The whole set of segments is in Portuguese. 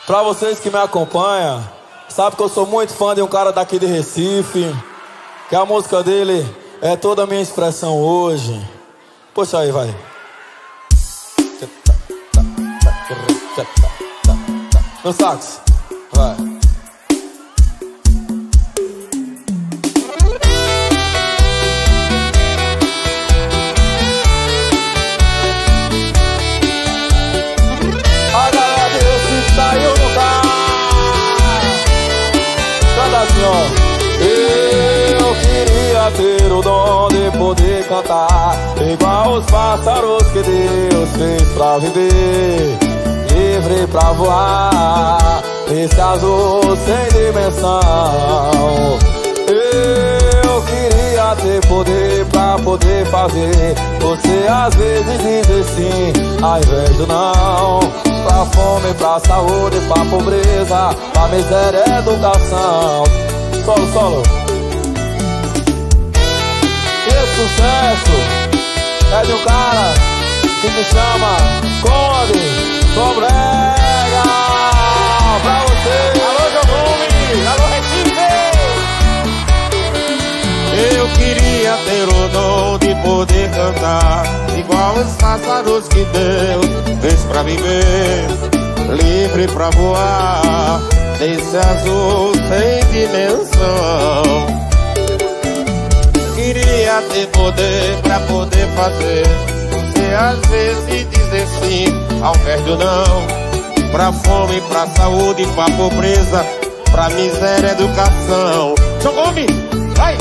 Pra vocês que me acompanham, sabe que eu sou muito fã de um cara daqui de Recife, que a música dele é toda a minha expressão hoje. Puxa aí, vai. No sax, vai. A galera de Recife saiu no carro. Canta assim, ó. Eu queria ter o dom de poder cantar igual os pássaros que Deus fez pra viver, livre pra voar nesse azul sem dimensão. Eu queria ter poder pra poder fazer você às vezes dizer sim ao invés do não. Pra fome, pra saúde, pra pobreza, pra miséria, educação. Solo, solo. Esse sucesso é de um cara que se chama Conde Sobrega. Pra você. Alô, Jogumi! Alô, Recife! Eu queria ter o dom de poder cantar igual os pássaros que Deus fez pra viver, livre pra voar nesse azul sem dimensão. Queria ter poder pra poder fazer você às vezes dizer sim ao invés do não. Pra fome, pra saúde, pra pobreza, pra miséria, educação. Jogou-me, vai!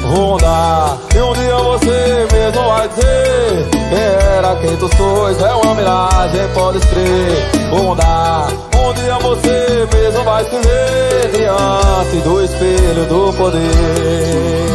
Ronda, e um dia você mesmo vai dizer quem era, quem tu sois, é uma miragem, pode crer. Ronda, um dia você mesmo vai se ver diante do espelho do poder.